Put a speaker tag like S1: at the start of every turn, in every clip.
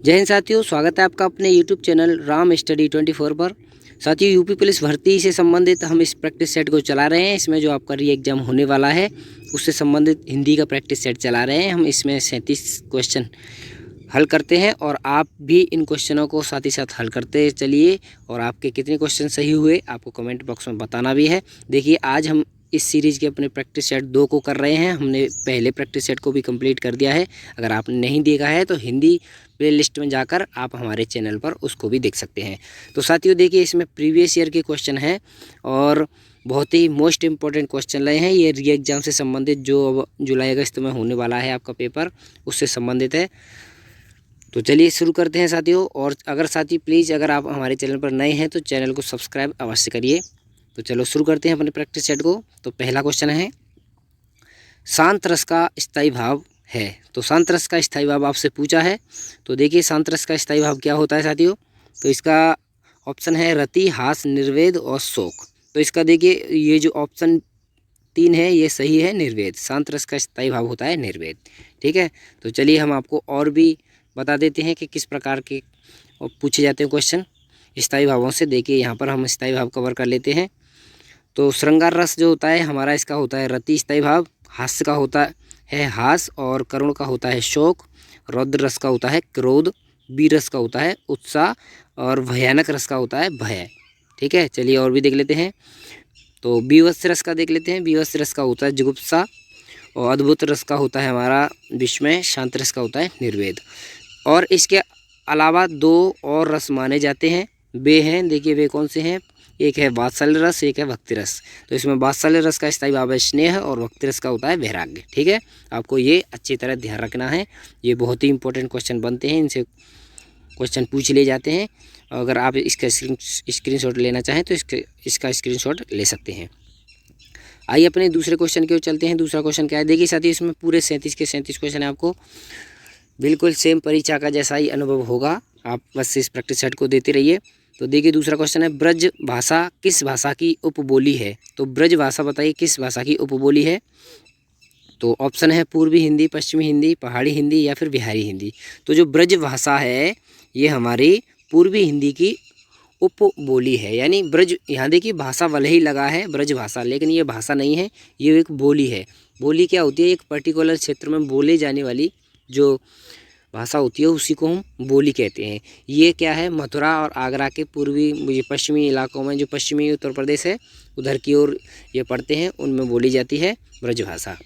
S1: जय हिंद साथियों, स्वागत है आपका अपने YouTube चैनल राम स्टडी 24 पर। साथियों, यूपी पुलिस भर्ती से संबंधित हम इस प्रैक्टिस सेट को चला रहे हैं। इसमें जो आपका री एग्ज़ाम होने वाला है उससे संबंधित हिंदी का प्रैक्टिस सेट चला रहे हैं। हम इसमें 37 क्वेश्चन हल करते हैं और आप भी इन क्वेश्चनों को साथ ही साथ हल करते चलिए। और आपके कितने क्वेश्चन सही हुए आपको कमेंट बॉक्स में बताना भी है। देखिए, आज हम इस सीरीज़ के अपने प्रैक्टिस सेट 2 को कर रहे हैं। हमने पहले प्रैक्टिस सेट को भी कंप्लीट कर दिया है। अगर आपने नहीं देखा है तो हिंदी प्लेलिस्ट में जाकर आप हमारे चैनल पर उसको भी देख सकते हैं। तो साथियों, देखिए, इसमें प्रीवियस ईयर के क्वेश्चन हैं और बहुत ही मोस्ट इम्पोर्टेंट क्वेश्चन रहे हैं। ये री एग्ज़ाम से संबंधित जो अब जुलाई अगस्त में होने वाला है आपका पेपर, उससे संबंधित है। तो चलिए शुरू करते हैं साथियों। और अगर साथी प्लीज़ अगर आप हमारे चैनल पर नए हैं तो चैनल को सब्सक्राइब अवश्य करिए। तो चलो शुरू करते हैं अपने प्रैक्टिस सेट को। तो पहला क्वेश्चन है, शांत रस का स्थायी भाव है। तो शांत रस का स्थायी भाव आपसे पूछा है। तो देखिए, शांत रस का स्थायी भाव क्या होता है साथियों। तो इसका ऑप्शन है रति, हास, निर्वेद और शोक। तो इसका देखिए, ये जो ऑप्शन 3 है ये सही है, निर्वेद। शांत रस का स्थायी भाव होता है निर्वेद। ठीक है, तो चलिए हम आपको और भी बता देते हैं कि किस प्रकार के पूछे जाते हैं क्वेश्चन स्थायी भावों से। देखिए, यहाँ पर हम स्थायी भाव कवर कर लेते हैं। तो श्रृंगार रस जो होता है हमारा, इसका होता है रति स्थायी भाव। हास्य का होता है हास और करुण का होता है शोक। रौद्र रस का होता है क्रोध। वीर रस का होता है उत्साह और भयानक रस का होता है भय। ठीक है, चलिए और भी देख लेते हैं। तो बीभत्स रस का देख लेते हैं। बीभत्स रस का होता है जुगुप्सा और अद्भुत रस का होता है हमारा विस्मय। शांत रस का होता है निर्वेद। और इसके अलावा 2 और रस माने जाते हैं, वे हैं, देखिए वे कौन से हैं। एक है वात्सल्य रस, एक है भक्ति रस। तो इसमें वात्सल्य रस का स्थायी भाव है स्नेह और भक्ति रस का होता है वैराग्य। ठीक है, आपको ये अच्छी तरह ध्यान रखना है। ये बहुत ही इंपॉर्टेंट क्वेश्चन बनते हैं, इनसे क्वेश्चन पूछ लिए जाते हैं। अगर आप इसका स्क्रीनशॉट लेना चाहें तो इसका स्क्रीनशॉट ले सकते हैं। आइए अपने दूसरे क्वेश्चन की ओर चलते हैं। दूसरा क्वेश्चन क्या है, देखिए साथियों, इसमें पूरे 37 के 37 क्वेश्चन है। आपको बिल्कुल सेम परीक्षा का जैसा ही अनुभव होगा। आप बस इस प्रैक्टिस सेट को देते रहिए। तो देखिए, दूसरा क्वेश्चन है, ब्रज भाषा किस भाषा की उपबोली है। तो ब्रज भाषा बताइए किस भाषा की उपबोली है। तो ऑप्शन है पूर्वी हिंदी, पश्चिमी हिंदी, पहाड़ी हिंदी या फिर बिहारी हिंदी। तो जो ब्रज भाषा है ये हमारी पूर्वी हिंदी की उपबोली है। यानी ब्रज, यहाँ देखिए भाषा वाले ही लगा है ब्रज भाषा, लेकिन ये भाषा नहीं है, ये एक बोली है। बोली क्या होती है, एक पर्टिकुलर क्षेत्र में बोले जाने वाली जो भाषा होती है उसी को हम बोली कहते हैं। ये क्या है, मथुरा और आगरा के पूर्वी ये पश्चिमी इलाकों में, जो पश्चिमी उत्तर प्रदेश है उधर की ओर ये पड़ते हैं, उनमें बोली जाती है ब्रजभाषा।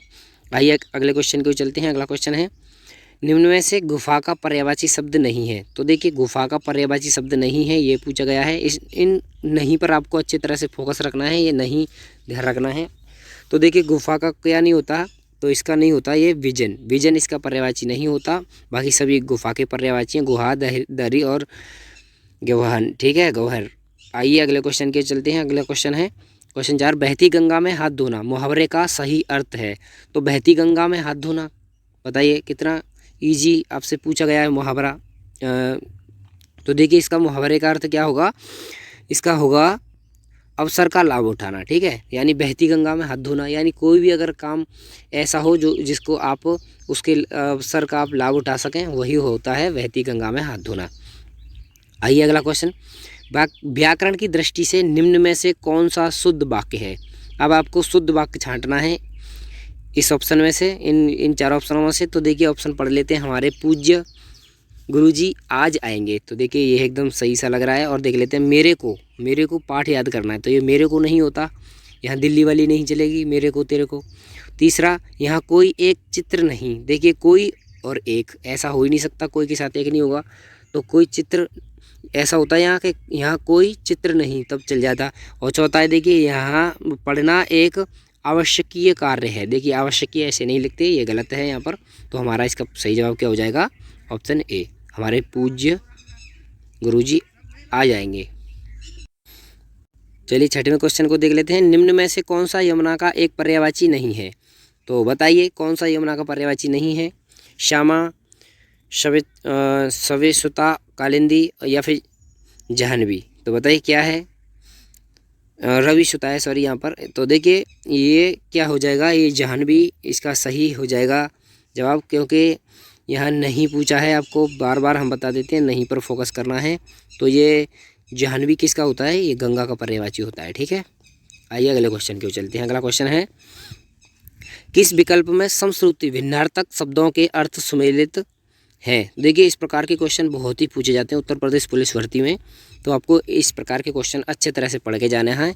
S1: आइए अगले क्वेश्चन को चलते हैं। अगला क्वेश्चन है, निम्न में से गुफा का पर्यायवाची शब्द नहीं है। तो देखिए, गुफा का पर्यायवाची शब्द नहीं है, ये पूछा गया है। इन नहीं पर आपको अच्छी तरह से फोकस रखना है, ये नहीं ध्यान रखना है। तो देखिए, गुफा का क्या नहीं होता, तो इसका नहीं होता ये विजन। विजन इसका पर्यायवाची नहीं होता। बाकी सभी गुफा के पर्यायवाची हैं, गुहा, दरी और गवहन। ठीक है, गौहर। आइए अगले क्वेश्चन के चलते हैं। अगला क्वेश्चन है क्वेश्चन 4, बहती गंगा में हाथ धोना मुहावरे का सही अर्थ है। तो बहती गंगा में हाथ धोना, बताइए कितना इजी आपसे पूछा गया है मुहावरा। तो देखिए, इसका मुहावरे का अर्थ क्या होगा, इसका होगा अवसर का लाभ उठाना। ठीक है, यानी बहती गंगा में हाथ धोना, यानी कोई भी अगर काम ऐसा हो जो जिसको आप उसके अवसर का आप लाभ उठा सकें, वही होता है बहती गंगा में हाथ धोना। आइए अगला क्वेश्चन, व्याकरण की दृष्टि से निम्न में से कौन सा शुद्ध वाक्य है। अब आपको शुद्ध वाक्य छांटना है इस ऑप्शन में से, इन 4 ऑप्शनों में से। तो देखिए, ऑप्शन पढ़ लेते हैं। हमारे पूज्य गुरुजी आज आएंगे, तो देखिए ये एकदम सही सा लग रहा है। और देख लेते हैं, मेरे को पाठ याद करना है। तो ये मेरे को नहीं होता, यहाँ दिल्ली वाली नहीं चलेगी, मेरे को तेरे को। तीसरा, यहाँ कोई एक चित्र नहीं। देखिए, कोई और एक ऐसा हो ही नहीं सकता, कोई के साथ एक नहीं होगा। तो कोई चित्र ऐसा होता है यहाँ के, यहाँ कोई चित्र नहीं, तब चल जाता। और चौथा है, देखिए यहाँ पढ़ना एक आवश्यकीय कार्य है। देखिए, आवश्यकीय ऐसे नहीं लिखते, ये गलत है यहाँ पर। तो हमारा इसका सही जवाब क्या हो जाएगा, ऑप्शन ए, हमारे पूज्य गुरुजी आ जाएंगे। चलिए 6वें क्वेश्चन को देख लेते हैं। निम्न में से कौन सा यमुना का एक पर्यायवाची नहीं है। तो बताइए कौन सा यमुना का पर्यायवाची नहीं है। श्यामा, सवेसुता, कालिंदी या फिर जाह्नवी। तो बताइए क्या है, रवि सुता है, सॉरी यहाँ पर। तो देखिए ये क्या हो जाएगा, ये जाह्नवी इसका सही हो जाएगा जवाब, क्योंकि यहाँ नहीं पूछा है आपको, बार बार हम बता देते हैं, नहीं पर फोकस करना है। तो ये जाह्नवी किसका होता है? ये गंगा का पर्यायवाची होता है। ठीक है, आइए अगले क्वेश्चन की ओर चलते हैं। अगला क्वेश्चन है, किस विकल्प में समश्रुति भिन्नार्थक शब्दों के अर्थ सुमेलित हैं? देखिए इस प्रकार के क्वेश्चन बहुत ही पूछे जाते हैं उत्तर प्रदेश पुलिस भर्ती में, तो आपको इस प्रकार के क्वेश्चन अच्छे तरह से पढ़ के जाने हैं।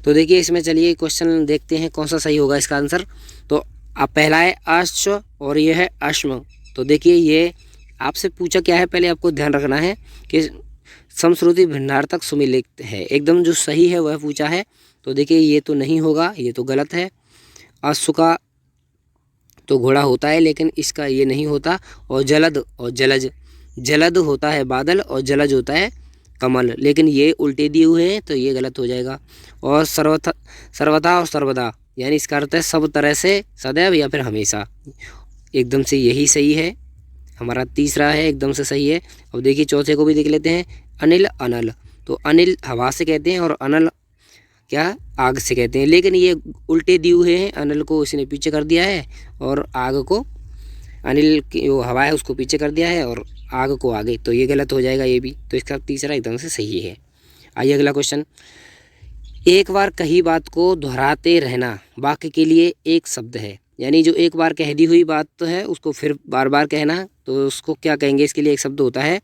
S1: तो देखिए इसमें चलिए क्वेश्चन देखते हैं कौन सा सही होगा इसका आंसर। तो आप पहला है अश्व और यह है अश्म। तो देखिए ये आपसे पूछा क्या है, पहले आपको ध्यान रखना है कि समश्रुति भिन्नार्थक सुमेलित है, एकदम जो सही है वह पूछा है। तो देखिए ये तो नहीं होगा, ये तो गलत है। अश्व का तो घोड़ा होता है लेकिन इसका ये नहीं होता। और जलद और जलज, जलद होता है बादल और जलज होता है कमल, लेकिन ये उल्टे दिए हुए हैं तो ये गलत हो जाएगा। और सर्वथा और सर्वदा, यानी इसका अर्थ है सब तरह से, सदैव या फिर हमेशा, एकदम से यही सही है। हमारा तीसरा है एकदम से सही है। अब देखिए चौथे को भी देख लेते हैं, अनिल अनल। तो अनिल हवा से कहते हैं और अनल क्या आग से कहते हैं, लेकिन ये उल्टे दिए हुए हैं। अनिल को इसने पीछे कर दिया है और आग को, अनिल की जो हवा है उसको पीछे कर दिया है और आग को आगे, तो ये गलत हो जाएगा ये भी। तो इसका तीसरा एकदम से सही है। आइए अगला क्वेश्चन, एक बार कही बात को दोहराते रहना वाक्य के लिए एक शब्द है, यानी जो एक बार कह दी हुई बात तो है उसको फिर बार बार कहना, तो उसको क्या कहेंगे? इसके लिए एक शब्द होता है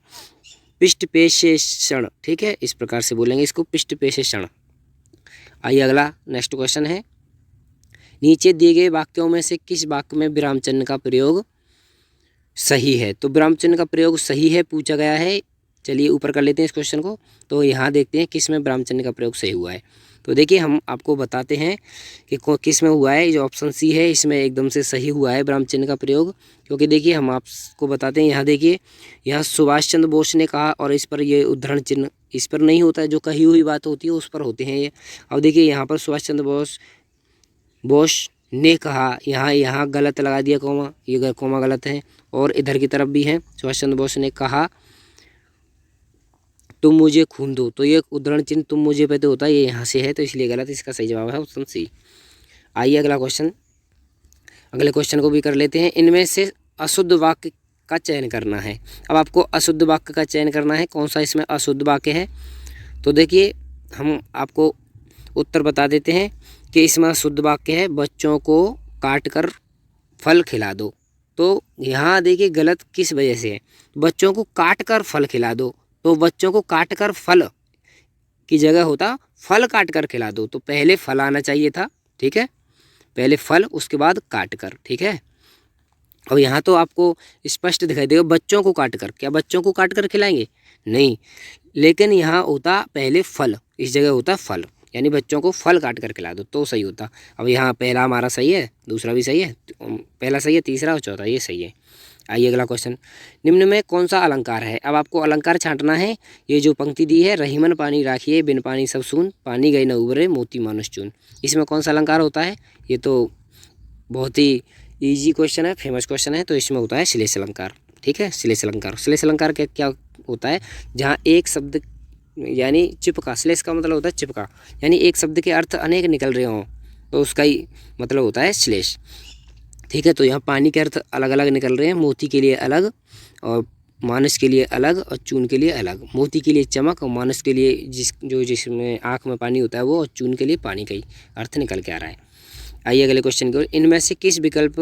S1: पृष्ठपेषण। ठीक है, इस प्रकार से बोलेंगे इसको, पृष्ठपेषण। आइए अगला नेक्स्ट क्वेश्चन है, नीचे दिए गए वाक्यों में से किस वाक्य में विराम चिन्ह का प्रयोग सही है? तो विराम चिन्ह का प्रयोग सही है पूछा गया है। चलिए ऊपर कर लेते हैं इस क्वेश्चन को। तो यहाँ देखते हैं किस में विराम चिन्ह का प्रयोग सही हुआ है। तो देखिए हम आपको बताते हैं कि किस में हुआ है। जो ऑप्शन सी है इसमें एकदम से सही हुआ है विराम चिन्ह का प्रयोग, क्योंकि देखिए हम आपको बताते हैं, यहाँ देखिए, यहाँ सुभाष चंद्र बोस ने कहा और इस पर ये उद्धरण चिन्ह इस पर नहीं होता है, जो कही हुई बात होती है उस पर होते हैं ये। अब देखिए यहाँ पर सुभाष चंद्र बोस ने कहा, यहाँ गलत लगा दिया कोमा, ये कोमा गलत है। और इधर की तरफ भी है, सुभाष चंद्र बोस ने कहा तुम मुझे खून दो, तो ये उद्धरण चिन्ह तुम मुझे पे तो होता है, ये यहाँ से है, तो इसलिए गलत। इसका सही जवाब है ऑप्शन सी। आइए अगला क्वेश्चन, अगले क्वेश्चन को भी कर लेते हैं। इनमें से अशुद्ध वाक्य का चयन करना है। अब आपको अशुद्ध वाक्य का चयन करना है, कौन सा इसमें अशुद्ध वाक्य है। तो देखिए हम आपको उत्तर बता देते हैं कि इसमें अशुद्ध वाक्य है, बच्चों को काट कर फल खिला दो। तो यहाँ देखिए गलत किस वजह से है, बच्चों को काट कर फल खिला दो, तो बच्चों को काट कर फल की जगह होता फल काट कर खिला दो, तो पहले फल आना चाहिए था। ठीक है, पहले फल उसके बाद काट कर। ठीक है, और यहाँ तो आपको स्पष्ट दिखाई देगा बच्चों को काट कर, क्या बच्चों को काट कर खिलाएंगे? नहीं, लेकिन यहाँ होता पहले फल, इस जगह होता फल, यानी बच्चों को फल काट कर खिला दो तो सही होता। अब यहाँ पहला हमारा सही है, दूसरा भी सही है, पहला सही है, तीसरा और चौथा ये सही है। आइए अगला क्वेश्चन, निम्न में कौन सा अलंकार है? अब आपको अलंकार छांटना है। ये जो पंक्ति दी है, रहीमन पानी राखिए बिन पानी सब सून, पानी गए न उबरे मोती मानुष चून, इसमें कौन सा अलंकार होता है? ये तो बहुत ही ईजी क्वेश्चन है, फेमस क्वेश्चन है। तो इसमें होता है श्लेष अलंकार। ठीक है, श्लेष अलंकार। श्लेष अलंकार क्या होता है? जहाँ एक शब्द यानी चिपका, श्लेष का मतलब होता है चिपका, यानी एक शब्द के अर्थ अनेक निकल रहे हों तो उसका ही मतलब होता है श्लेष। ठीक है, तो यहाँ पानी के अर्थ अलग अलग निकल रहे हैं, मोती के लिए अलग और मानस के लिए अलग और चून के लिए अलग। मोती के लिए चमक और मानस के लिए जिसमें आँख में पानी होता है वो, और चून के लिए पानी का ही अर्थ निकल के आ रहा है। आइए अगले क्वेश्चन की ओर, इनमें से किस विकल्प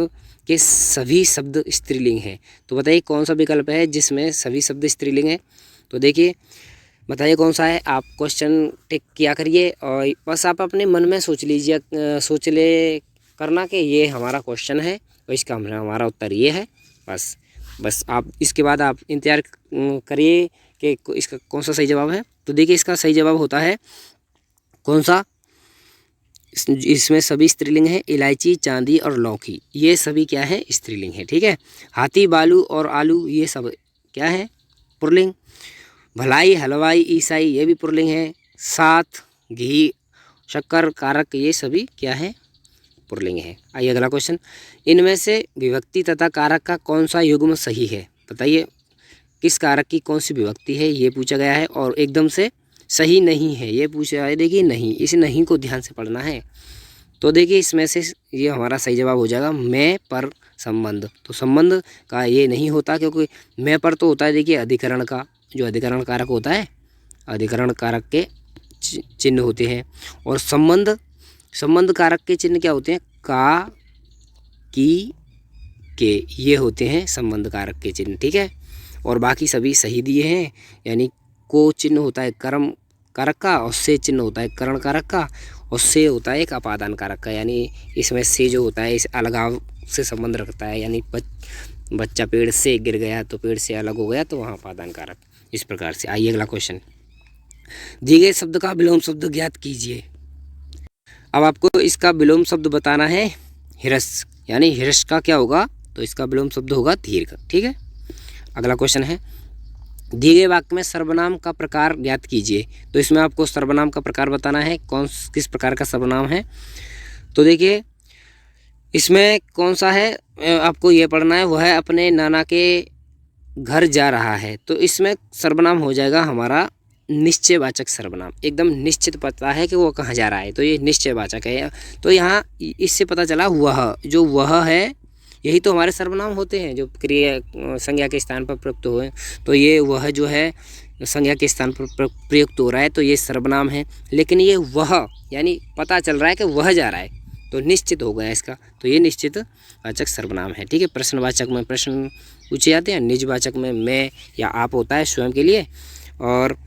S1: के सभी शब्द स्त्रीलिंग हैं? तो बताइए कौन सा विकल्प है जिसमें सभी शब्द स्त्रीलिंग हैं? तो देखिए बताइए कौन सा है। आप क्वेश्चन टिक किया करिए और बस आप अपने मन में सोच लीजिए, सोच ले करना कि ये हमारा क्वेश्चन है और इसका हमारा उत्तर ये है। बस आप इसके बाद आप इंतजार करिए कि इसका कौन सा सही जवाब है। तो देखिए इसका सही जवाब होता है कौन सा, इसमें सभी स्त्रीलिंग है, इलायची, चांदी और लौकी, ये सभी क्या है? स्त्रीलिंग है। ठीक है, हाथी, बालू और आलू ये सब क्या है? पुल्लिंग। भलाई, हलवाई, ईसाई ये भी पुल्लिंग है। साथ, घी, शक्कर, कारक ये सभी क्या है? पुल्लिंग है। आइए अगला क्वेश्चन, इनमें से विभक्ति तथा कारक का कौन सा युग्म सही है? बताइए किस कारक की कौन सी विभक्ति है, ये पूछा गया है। और एकदम से सही नहीं है ये पूछा है। देखिए नहीं, इस नहीं को ध्यान से पढ़ना है। तो देखिए इसमें से ये हमारा सही जवाब हो जाएगा मैं पर संबंध। तो संबंध का ये नहीं होता, क्योंकि मैं पर तो होता है देखिए अधिकरण का, जो अधिकरण कारक होता है, अधिकरण कारक के चिन्ह होते हैं। और संबंध कारक के चिन्ह क्या होते हैं? का, की, के, ये होते हैं संबंध कारक के चिन्ह। ठीक है, और बाकी सभी सही दिए हैं। यानी को चिन्ह होता है कर्म कारक का, और से चिन्ह होता है करण कारक का, और से होता है एक अपादान कारक का। यानी इसमें से जो होता है इस अलगाव से संबंध रखता है। यानी बच्चा पेड़ से गिर गया तो पेड़ से अलग हो गया, तो वहाँ अपादान कारक। इस प्रकार से। आइए अगला क्वेश्चन। दिए गए शब्द का विलोम शब्द ज्ञात कीजिए। अब आपको इसका विलोम शब्द बताना है हिरस। यानी हिरस का क्या होगा? तो इसका विलोम शब्द होगा दीर्घ। ठीक है, अगला क्वेश्चन है, दिए गए वाक्य में सर्वनाम का प्रकार ज्ञात कीजिए। तो इसमें आपको सर्वनाम का प्रकार बताना है, किस प्रकार का सर्वनाम है। तो देखिए इसमें कौन सा है आपको ये पढ़ना है, वह अपने नाना के घर जा रहा है। तो इसमें सर्वनाम हो जाएगा हमारा निश्चयवाचक सर्वनाम। एकदम निश्चित पता है कि वो कहाँ जा रहा है, तो ये निश्चयवाचक है। तो यहाँ इससे पता चला वह, जो वह है, यही तो हमारे सर्वनाम होते हैं जो क्रिया संज्ञा के स्थान पर प्रयुक्त हुए। तो ये वह जो है संज्ञा के स्थान पर प्रयुक्त हो रहा है, तो ये सर्वनाम है। लेकिन ये वह यानी पता चल रहा है कि वह जा रहा है, तो निश्चित हो गया इसका, तो ये निश्चित वाचक सर्वनाम है। ठीक है, प्रश्नवाचक में प्रश्न पूछे जाते हैं, निजवाचक में मैं या आप होता है स्वयं के लिए, और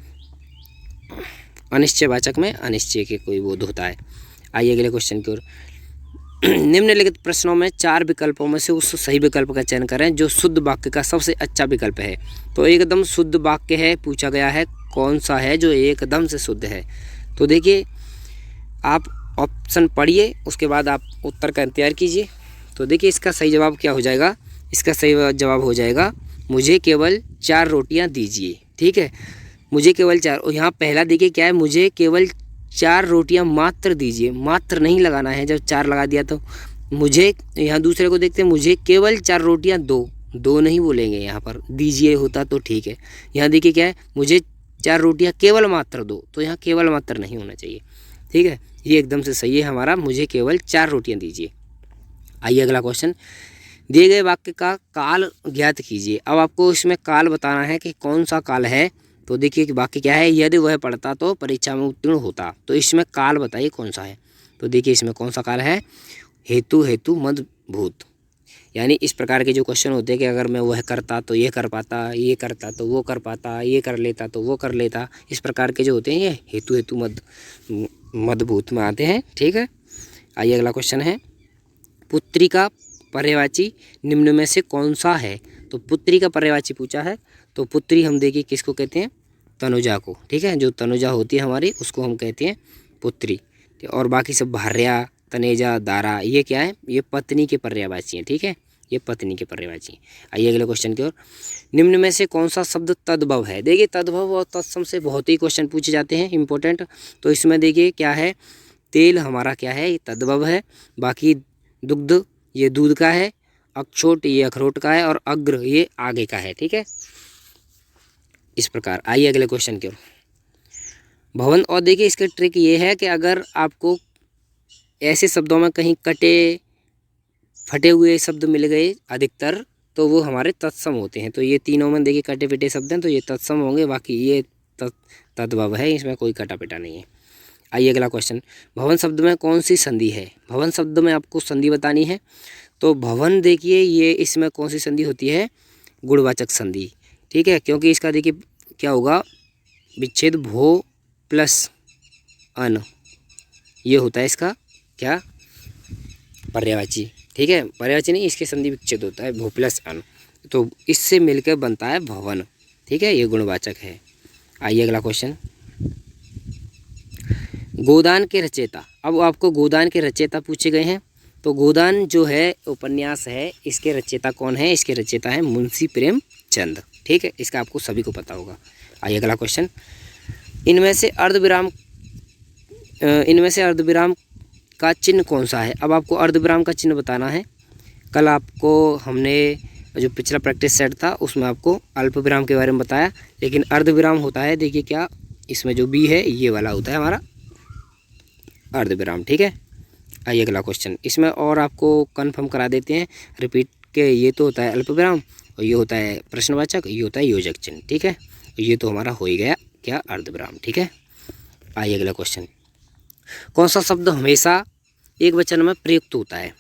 S1: अनिश्चयवाचक में अनिश्चय के कोई बोध होता है। आइए अगले क्वेश्चन की ओर। निम्नलिखित प्रश्नों में 4 विकल्पों में से उस सही विकल्प का चयन करें जो शुद्ध वाक्य का सबसे अच्छा विकल्प है। तो एकदम शुद्ध वाक्य है, पूछा गया है कौन सा है जो एकदम से शुद्ध है। तो देखिए आप ऑप्शन पढ़िए, उसके बाद आप उत्तर का इंतजार कीजिए। तो देखिए इसका सही जवाब क्या हो जाएगा? इसका सही जवाब हो जाएगा मुझे केवल 4 रोटियां दीजिए। ठीक है, मुझे केवल 4, और यहाँ पहला देखिए क्या है, मुझे केवल 4 रोटियां मात्र दीजिए। मात्र नहीं लगाना है, जब 4 लगा दिया तो मुझे, यहाँ दूसरे को देखते हैं, मुझे केवल 4 रोटियां दो नहीं बोलेंगे, यहाँ पर दीजिए होता तो ठीक है। यहाँ देखिए क्या है, मुझे 4 रोटियां केवल मात्र दो, तो यहाँ केवल मात्र नहीं होना चाहिए। ठीक है, ये एकदम से सही है हमारा, मुझे केवल 4 रोटियां दीजिए। आइए अगला क्वेश्चन, दिए गए वाक्य का काल ज्ञात कीजिए। अब आपको इसमें काल बताना है कि कौन सा काल है। तो देखिए कि वाक्य क्या है, यदि वह पढ़ता तो परीक्षा में उत्तीर्ण होता। तो इसमें काल बताइए कौन सा है। तो देखिए इसमें कौन सा काल है, हेतु मद भूत। यानी इस प्रकार के जो क्वेश्चन होते हैं कि अगर मैं वह करता तो ये कर पाता, ये करता तो वो कर पाता, ये कर लेता तो वो कर लेता, इस प्रकार के जो होते हैं ये हेतु मद भूत में आते हैं। ठीक है, आइए अगला क्वेश्चन है, पुत्री का पर्यायवाची निम्न में से कौन सा है। तो पुत्री का पर्यायवाची पूछा है, तो पुत्री हम देखिए किसको कहते हैं, तनुजा को। ठीक है, जो तनुजा होती है हमारी उसको हम कहते हैं पुत्री। और बाकी सब भार्या, तनेजा, दारा, ये क्या है, ये पत्नी के पर्यायवाची हैं। ठीक है, ये पत्नी के पर्यायवाची। आइए अगले क्वेश्चन की ओर, निम्न में से कौन सा शब्द तद्भव है। देखिए तद्भव और तत्सम से बहुत ही क्वेश्चन पूछे जाते हैं इंपॉर्टेंट। तो इसमें देखिए क्या है, तेल हमारा क्या है, ये तद्भव है। बाकी दुग्ध ये दूध का है, अक्षोट ये अखरोट का है, और अग्र ये आगे का है। ठीक है, इस प्रकार। आइए अगले क्वेश्चन की ओर, भवन। और देखिए इसका ट्रिक ये है कि अगर आपको ऐसे शब्दों में कहीं कटे फटे हुए शब्द मिल गए अधिकतर, तो वो हमारे तत्सम होते हैं। तो ये तीनों में देखिए कटे पिटे शब्द हैं, तो ये तत्सम होंगे। बाकी ये तद्भव है, इसमें कोई कटा पिटा नहीं है। आइए अगला क्वेश्चन, भवन शब्द में कौन सी संधि है। भवन शब्द में आपको संधि बतानी है। तो भवन देखिए ये इसमें कौन सी संधि होती है, गुणवाचक संधि। ठीक है, क्योंकि इसका देखिए क्या होगा, विच्छेद भो प्लस अन, ये होता है इसका क्या, पर्यायवाची। ठीक है, पर्यायवाची नहीं, इसके संधि विच्छेद होता है भो प्लस अन, तो इससे मिलकर बनता है भवन। ठीक है, ये गुणवाचक है। आइए अगला क्वेश्चन, गोदान के रचयिता। अब आपको गोदान के रचयिता पूछे गए हैं। तो गोदान जो है उपन्यास है, इसके रचयिता कौन है, इसके रचयिता है मुंशी प्रेमचंद। ठीक है, इसका आपको सभी को पता होगा। आइए अगला क्वेश्चन, इनमें से अर्धविराम का चिन्ह कौन सा है। अब आपको अर्धविराम का चिन्ह बताना है। कल आपको हमने जो पिछला प्रैक्टिस सेट था उसमें आपको अल्पविराम के बारे में बताया, लेकिन अर्धविराम होता है, देखिए क्या इसमें जो बी है ये वाला होता है हमारा अर्धविराम। ठीक है, आइए अगला क्वेश्चन, इसमें और आपको कंफर्म करा देते हैं, रिपीट कि ये तो होता है अल्पविराम और ये होता है प्रश्नवाचक, ये होता है योजक चिन्ह। ठीक है, ये तो हमारा हो ही गया क्या, अर्धविराम। ठीक है, आइए अगला क्वेश्चन। कौन सा शब्द हमेशा एक वचन में प्रयुक्त होता है?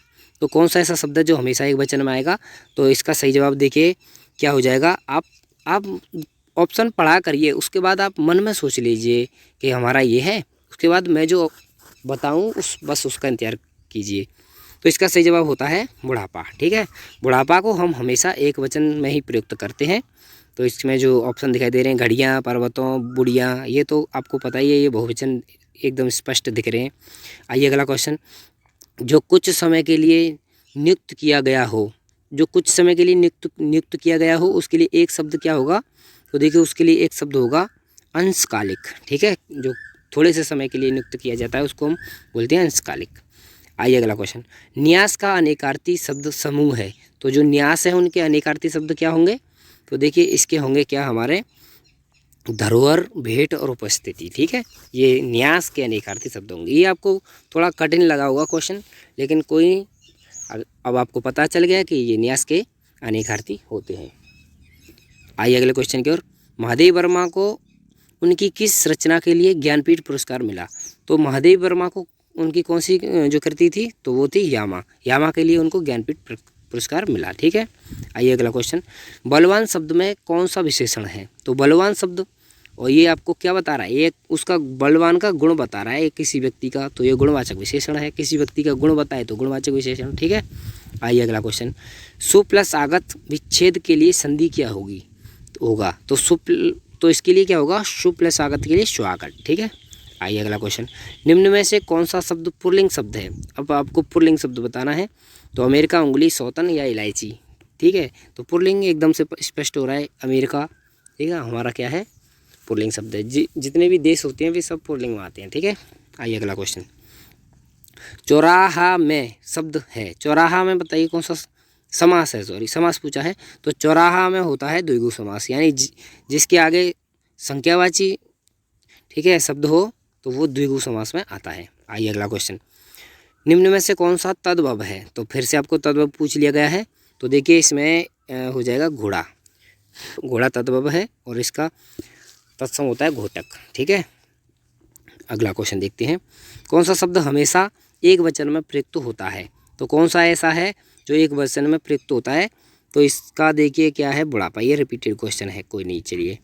S1: तो कौन सा ऐसा शब्द है जो हमेशा एक वचन में आएगा? तो इसका सही जवाब देखिए क्या हो जाएगा। आप ऑप्शन पढ़ा करिए, उसके बाद आप मन में सोच लीजिए कि हमारा ये है, उसके बाद मैं जो बताऊं बस उसका इंतजार कीजिए। तो इसका सही जवाब होता है बुढ़ापा। ठीक है, बुढ़ापा को हम हमेशा एक वचन में ही प्रयुक्त करते हैं। तो इसमें जो ऑप्शन दिखाई दे रहे हैं, घड़ियाँ, पर्वतों, बुढ़ियाँ, ये तो आपको पता ही है, ये बहुवचन एकदम स्पष्ट दिख रहे हैं। आइए अगला क्वेश्चन। जो कुछ समय के लिए नियुक्त किया गया हो, जो कुछ समय के लिए नियुक्त किया गया हो, उसके लिए एक शब्द क्या होगा? तो देखिए उसके लिए एक शब्द होगा अंशकालिक। ठीक है, जो थोड़े से समय के लिए नियुक्त किया जाता है उसको हम बोलते हैं अंशकालिक। आइए अगला क्वेश्चन। न्यास का अनेकार्थी शब्द समूह है, तो जो न्यास है उनके अनेकार्थी शब्द क्या होंगे? तो देखिए इसके होंगे क्या, हमारे धरोहर, भेंट और उपस्थिति। ठीक है, ये न्यास के अनेकार्थी शब्द होंगे। ये आपको थोड़ा कठिन लगा होगा क्वेश्चन, लेकिन कोई नहीं, अब आपको पता चल गया कि ये न्यास के अनेकार्थी होते हैं। आइए अगले क्वेश्चन की ओर। महादेव वर्मा को उनकी किस रचना के लिए ज्ञानपीठ पुरस्कार मिला? तो महादेव वर्मा को उनकी कौन सी जो कृति थी? तो वो थी यामा। यामा के लिए उनको ज्ञानपीठ पुरस्कार मिला। ठीक है, आइए अगला क्वेश्चन। बलवान शब्द में कौन सा विशेषण है? तो बलवान शब्द, और ये आपको क्या बता रहा है? ये उसका बलवान का गुण बता रहा है किसी व्यक्ति का, तो ये गुणवाचक विशेषण है। किसी व्यक्ति का गुण बताए तो गुणवाचक विशेषण। ठीक है, आइए अगला क्वेश्चन। सु प्लस आगत विच्छेद के लिए संधि क्या होगी? होगा तो इसके लिए क्या होगा? सु प्लस आगत के लिए स्वागत। ठीक है, आइए अगला क्वेश्चन। निम्न में से कौन सा शब्द पुल्लिंग शब्द है? अब आपको पुल्लिंग शब्द बताना है। तो अमेरिका, उंगली, सौतन या इलायची। ठीक है, तो पुल्लिंग एकदम से स्पष्ट हो रहा है, अमेरिका। ठीक है, हमारा क्या है? पुल्लिंग शब्द है। जितने भी देश होते हैं वे सब पुल्लिंग में आते हैं। ठीक है, आइए अगला क्वेश्चन। चौराहा में शब्द है, चौराहा में बताइए कौन सा समास है? सॉरी, समास पूछा है। तो चौराहा में होता है द्विगु समास, यानी जिसके आगे संख्यावाची, ठीक है, शब्द हो तो वो द्विगु समास में आता है। आइए अगला क्वेश्चन। निम्न में से कौन सा तद्भव है? तो फिर से आपको तद्भव पूछ लिया गया है। तो देखिए इसमें हो जाएगा घोड़ा। घोड़ा तद्भव है और इसका तत्सम होता है घोटक। ठीक है, अगला क्वेश्चन देखते हैं। कौन सा शब्द हमेशा एक वचन में प्रयुक्त होता है? तो कौन सा ऐसा है जो एक वचन में प्रयुक्त होता है? तो इसका देखिए क्या है, बुढ़ापा। ये रिपीटेड क्वेश्चन है, कोई नहीं, चलिए।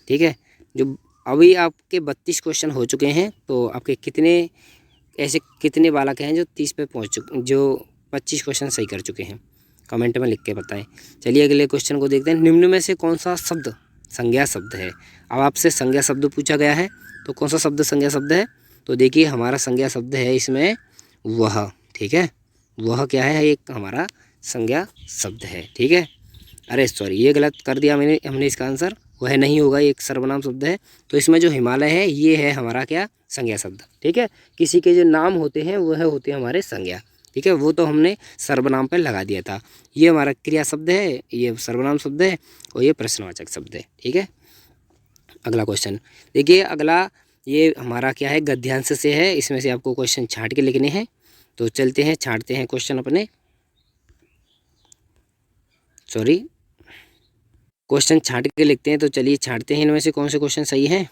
S1: ठीक है, जो अभी आपके 32 क्वेश्चन हो चुके हैं, तो आपके कितने बालक हैं जो 30 पे पहुंच चुके, जो 25 क्वेश्चन सही कर चुके हैं? कमेंट में लिख के बताएं। चलिए अगले क्वेश्चन को देखते हैं। निम्न में से कौन सा शब्द संज्ञा शब्द है? अब आपसे संज्ञा शब्द पूछा गया है, तो कौन सा शब्द संज्ञा शब्द है? तो देखिए हमारा संज्ञा शब्द है इसमें वह। ठीक है, वह क्या है? एक हमारा संज्ञा शब्द है। ठीक है, अरे सॉरी, ये गलत कर दिया हमने इसका आंसर। वह नहीं होगा, एक सर्वनाम शब्द है। तो इसमें जो हिमालय है ये है हमारा क्या? संज्ञा शब्द। ठीक है, किसी के जो नाम होते हैं वह होते हैं हमारे संज्ञा। ठीक है, वो तो हमने सर्वनाम पर लगा दिया था। ये हमारा क्रिया शब्द है, ये सर्वनाम शब्द है और ये प्रश्नवाचक शब्द है। ठीक है, अगला क्वेश्चन देखिए। अगला ये हमारा क्या है? गद्यांश से है। इसमें से आपको क्वेश्चन छांट के लिखने हैं। तो चलते हैं, छांटते हैं क्वेश्चन अपने। सॉरी, क्वेश्चन छांट के लिखते हैं। तो चलिए छांटते हैं इनमें से कौन से क्वेश्चन सही हैं।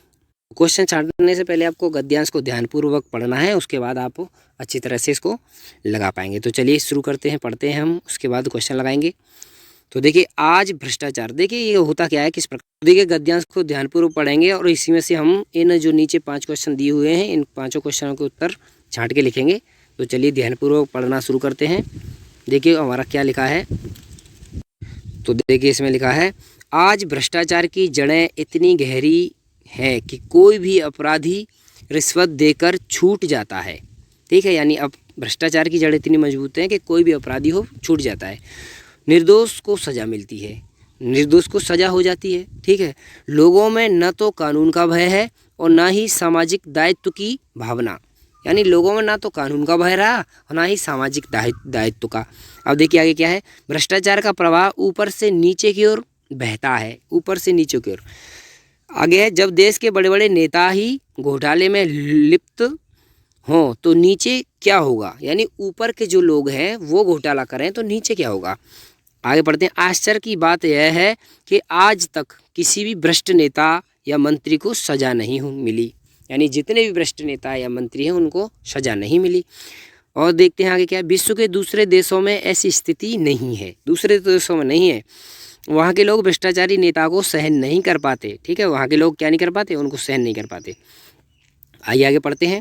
S1: क्वेश्चन छांटने से पहले आपको गद्यांश को ध्यानपूर्वक पढ़ना है, उसके बाद आप अच्छी तरह से इसको लगा पाएंगे। तो चलिए शुरू करते हैं, पढ़ते हैं हम, उसके बाद क्वेश्चन लगाएंगे। तो देखिए, आज भ्रष्टाचार, देखिए ये होता क्या है, किस प्रकार। देखिए गद्यांश को ध्यानपूर्वक पढ़ेंगे और इसी में से हम इन जो नीचे 5 क्वेश्चन दिए हुए हैं, इन 5 क्वेश्चनों के उत्तर छांट के लिखेंगे। तो चलिए ध्यानपूर्वक पढ़ना शुरू करते हैं। देखिए हमारा क्या लिखा है। तो देखिए इसमें लिखा है, आज भ्रष्टाचार की जड़ें इतनी गहरी है कि कोई भी अपराधी रिश्वत देकर छूट जाता है। ठीक है, यानी अब भ्रष्टाचार की जड़ इतनी मजबूत है कि कोई भी अपराधी हो छूट जाता है। निर्दोष को सज़ा मिलती है, निर्दोष को सज़ा हो जाती है। ठीक है, लोगों में न तो कानून का भय है और ना ही सामाजिक दायित्व की भावना, यानी लोगों में ना तो कानून का भय रहा और ना ही सामाजिक दायित्व का। अब देखिए आगे क्या है। भ्रष्टाचार का प्रवाह ऊपर से नीचे की ओर बहता है, ऊपर से नीचे की ओर। आगे है, जब देश के बड़े बड़े नेता ही घोटाले में लिप्त हों तो नीचे क्या होगा, यानी ऊपर के जो लोग हैं वो घोटाला करें तो नीचे क्या होगा। आगे पढ़ते हैं। आश्चर्य की बात यह है कि आज तक किसी भी भ्रष्ट नेता या मंत्री को सजा नहीं मिली, यानी जितने भी भ्रष्ट नेता या मंत्री हैं उनको सजा नहीं मिली। और देखते हैं आगे क्या है। विश्व के दूसरे देशों में ऐसी स्थिति नहीं है, दूसरे देशों में नहीं है। वहाँ के लोग भ्रष्टाचारी नेता को सहन नहीं कर पाते, ठीक है, वहाँ के लोग क्या नहीं कर पाते, उनको सहन नहीं कर पाते। आइए आगे पढ़ते हैं।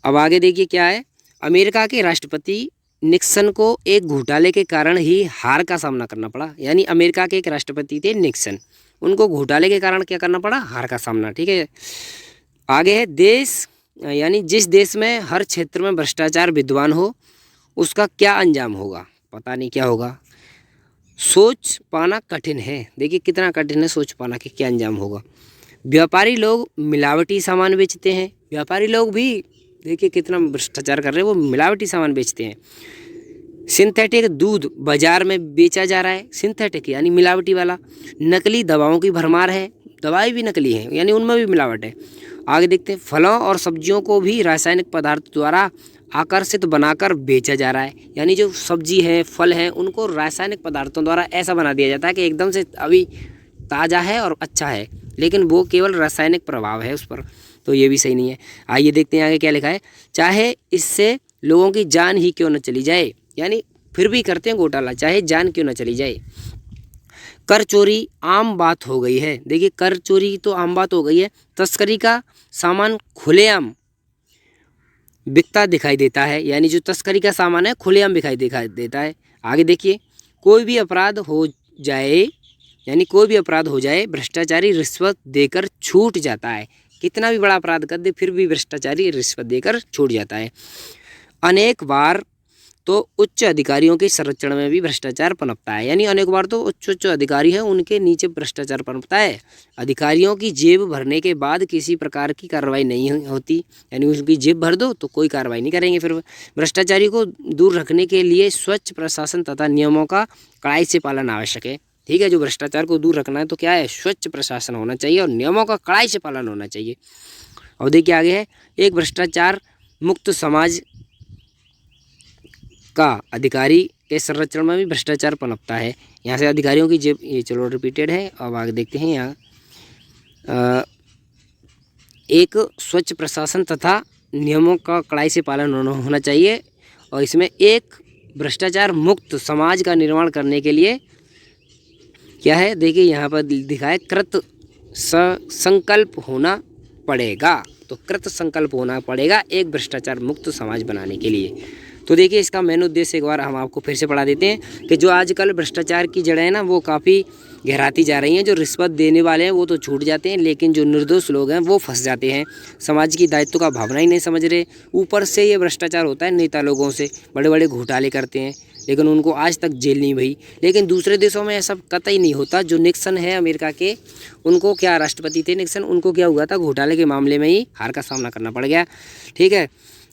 S1: अब आगे देखिए क्या है। अमेरिका के राष्ट्रपति निक्सन को एक घोटाले के कारण ही हार का सामना करना पड़ा, यानी अमेरिका के एक राष्ट्रपति थे निक्सन, उनको घोटाले के कारण क्या करना पड़ा, हार का सामना, ठीक है। आगे है देश, यानी जिस देश में हर क्षेत्र में भ्रष्टाचार विद्वान हो उसका क्या अंजाम होगा, पता नहीं क्या होगा, सोच पाना कठिन है। देखिए कितना कठिन है सोच पाना कि क्या अंजाम होगा। व्यापारी लोग मिलावटी सामान बेचते हैं, व्यापारी लोग भी देखिए कितना भ्रष्टाचार कर रहे हैं, वो मिलावटी सामान बेचते हैं। सिंथेटिक दूध बाजार में बेचा जा रहा है, सिंथेटिक यानी मिलावटी वाला। नकली दवाओं की भरमार है, दवाई भी नकली है, यानी उनमें भी मिलावट है। आगे देखते हैं। फलों और सब्जियों को भी रासायनिक पदार्थ द्वारा आकर्षित बनाकर बेचा जा रहा है, यानी जो सब्जी है, फल हैं, उनको रासायनिक पदार्थों द्वारा ऐसा बना दिया जाता है कि एकदम से अभी ताज़ा है और अच्छा है, लेकिन वो केवल रासायनिक प्रभाव है उस पर, तो ये भी सही नहीं है। आइए देखते हैं आगे क्या लिखा है। चाहे इससे लोगों की जान ही क्यों न चली जाए, यानी फिर भी करते हैं घोटाला, चाहे जान क्यों न चली जाए। कर चोरी आम बात हो गई है, देखिए कर चोरी तो आम बात हो गई है। तस्करी का सामान खुलेआम बिकता दिखाई देता है, यानी जो तस्करी का सामान है खुलेआम दिखाई देता है। आगे देखिए। कोई भी अपराध हो जाए, यानी कोई भी अपराध हो जाए, भ्रष्टाचारी रिश्वत देकर छूट जाता है। कितना भी बड़ा अपराध कर दे फिर भी भ्रष्टाचारी रिश्वत देकर छूट जाता है। अनेक बार तो उच्च अधिकारियों के संरक्षण में भी भ्रष्टाचार पनपता है, यानी अनेक बार तो उच्च अधिकारी हैं उनके नीचे भ्रष्टाचार पनपता है। अधिकारियों की जेब भरने के बाद किसी प्रकार की कार्रवाई नहीं होती, यानी उनकी जेब भर दो तो कोई कार्रवाई नहीं करेंगे। फिर भ्रष्टाचारी को दूर रखने के लिए स्वच्छ प्रशासन तथा नियमों का कड़ाई से पालन आवश्यक है, ठीक है। जो भ्रष्टाचार को दूर रखना है तो क्या है, स्वच्छ प्रशासन होना चाहिए और नियमों का कड़ाई से पालन होना चाहिए। और देखिए आगे है। एक भ्रष्टाचार मुक्त समाज का अधिकारी के संरक्षण में भी भ्रष्टाचार पनपता है। यहाँ से अधिकारियों की जेब, ये चलो रिपीटेड है। अब आगे देखते हैं। यहाँ एक स्वच्छ प्रशासन तथा नियमों का कड़ाई से पालन होना चाहिए, और इसमें एक भ्रष्टाचार मुक्त समाज का निर्माण करने के लिए क्या है, देखिए यहाँ पर दिखा है कृत संकल्प होना पड़ेगा, तो कृत संकल्प होना पड़ेगा एक भ्रष्टाचार मुक्त समाज बनाने के लिए। तो देखिए इसका मेन उद्देश्य एक बार हम आपको फिर से पढ़ा देते हैं कि जो आजकल भ्रष्टाचार की जड़ें हैं ना वो काफ़ी गहराती जा रही हैं। जो रिश्वत देने वाले हैं वो तो छूट जाते हैं, लेकिन जो निर्दोष लोग हैं वो फंस जाते हैं। समाज की दायित्व का भावना ही नहीं समझ रहे। ऊपर से ये भ्रष्टाचार होता है नेता लोगों से, बड़े बड़े घोटाले करते हैं लेकिन उनको आज तक जेल नहीं भई। लेकिन दूसरे देशों में ऐसा कतई नहीं होता। जो निक्सन है अमेरिका के, उनको क्या राष्ट्रपति थे निक्सन, उनको क्या हुआ था, घोटाले के मामले में ही हार का सामना करना पड़ गया, ठीक है।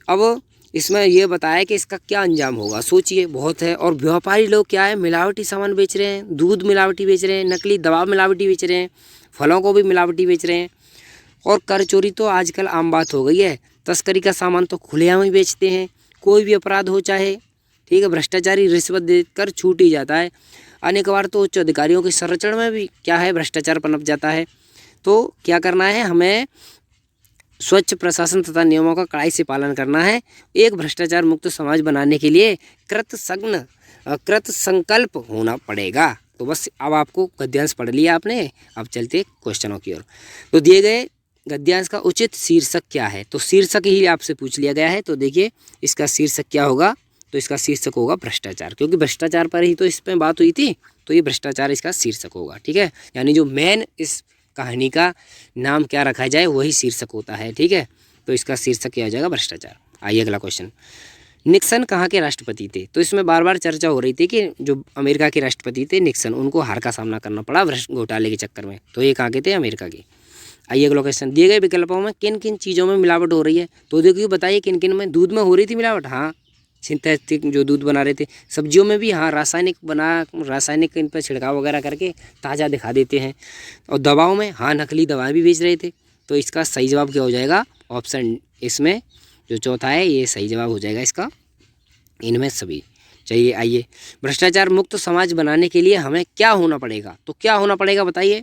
S1: अब इसमें यह बताया कि इसका क्या अंजाम होगा, सोचिए बहुत है। और व्यापारी लोग क्या है, मिलावटी सामान बेच रहे हैं, दूध मिलावटी बेच रहे हैं, नकली दवा मिलावटी बेच रहे हैं, फलों को भी मिलावटी बेच रहे हैं। और कर चोरी तो आजकल आम बात हो गई है। तस्करी का सामान तो खुलेआम ही बेचते हैं, कोई भी अपराध हो चाहे, ठीक है। भ्रष्टाचारी रिश्वत देकर छूट ही जाता है। अनेक बार तो उच्च अधिकारियों के संरक्षण में भी क्या है, भ्रष्टाचार पनप जाता है। तो क्या करना है, हमें स्वच्छ प्रशासन तथा नियमों का कड़ाई से पालन करना है। एक भ्रष्टाचार मुक्त समाज बनाने के लिए कृत संकल्प होना पड़ेगा। तो बस अब आपको गद्यांश पढ़ लिया आपने, अब चलते क्वेश्चनों की ओर। तो दिए गए गद्यांश का उचित शीर्षक क्या है, तो शीर्षक ही आपसे पूछ लिया गया है। तो देखिए इसका शीर्षक क्या होगा, तो इसका शीर्षक होगा भ्रष्टाचार, क्योंकि भ्रष्टाचार पर ही तो इस पर बात हुई थी, तो ये भ्रष्टाचार इसका शीर्षक होगा, ठीक है। यानी जो मेन इस कहानी का नाम क्या रखा जाए वही शीर्षक होता है, ठीक है। तो इसका शीर्षक क्या हो जाएगा, भ्रष्टाचार। आइए अगला क्वेश्चन। निक्सन कहाँ के राष्ट्रपति थे, तो इसमें बार बार चर्चा हो रही थी कि जो अमेरिका के राष्ट्रपति थे निक्सन, उनको हार का सामना करना पड़ा घोटाले के चक्कर में, तो ये कहाँ के थे, अमेरिका के। आइए अगला क्वेश्चन। दिए गए विकल्पों में किन किन चीज़ों में मिलावट हो रही है, तो देखिए बताइए किन किन में। दूध में हो रही थी मिलावट, हाँ, सिंथेटिक जो दूध बना रहे थे। सब्जियों में भी हाँ, रासायनिक इन पर छिड़काव वगैरह करके ताज़ा दिखा देते हैं। और दवाओं में हाँ, नकली दवाएं भी बेच रहे थे। तो इसका सही जवाब क्या हो जाएगा, ऑप्शन इसमें जो चौथा है ये सही जवाब हो जाएगा इसका, इनमें सभी, चाहिए। आइए, भ्रष्टाचार मुक्त समाज बनाने के लिए हमें क्या होना पड़ेगा? तो क्या होना पड़ेगा बताइए?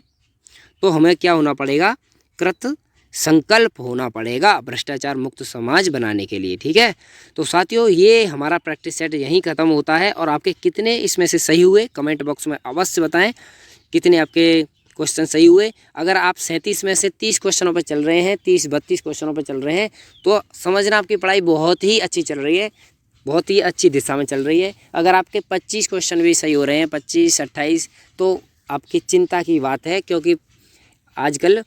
S1: तो हमें क्या होना पड़ेगा? कृत संकल्प होना पड़ेगा भ्रष्टाचार मुक्त समाज बनाने के लिए। ठीक है, तो साथियों ये हमारा प्रैक्टिस सेट यहीं ख़त्म होता है। और आपके कितने इसमें से सही हुए कमेंट बॉक्स में अवश्य बताएं, कितने आपके क्वेश्चन सही हुए। अगर आप 37 में से 30 क्वेश्चनों पर चल रहे हैं, 30-32 क्वेश्चनों पर चल रहे हैं, तो समझना आपकी पढ़ाई बहुत ही अच्छी चल रही है, बहुत ही अच्छी दिशा में चल रही है। अगर आपके 25 क्वेश्चन भी सही हो रहे हैं, 25-28, तो आपकी चिंता की बात है, क्योंकि आजकल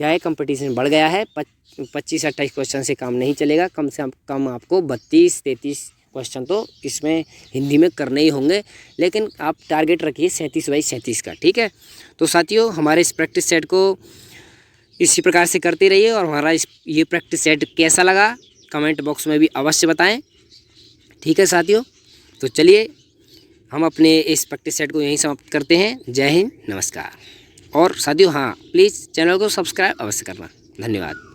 S1: क्या है, कंपटीशन बढ़ गया है। 25-28 क्वेश्चन से काम नहीं चलेगा। कम से कम आपको 32-33 क्वेश्चन तो इसमें हिंदी में करने ही होंगे, लेकिन आप टारगेट रखिए 37/37 का। ठीक है, तो साथियों हमारे इस प्रैक्टिस सेट को इसी प्रकार से करते रहिए। और हमारा ये प्रैक्टिस सेट कैसा लगा कमेंट बॉक्स में भी अवश्य बताएं। ठीक है साथियों, तो चलिए हम अपने इस प्रैक्टिस सेट को यहीं समाप्त करते हैं। जय हिंद, नमस्कार। और साथियों हाँ, प्लीज़ चैनल को सब्सक्राइब अवश्य करना। धन्यवाद।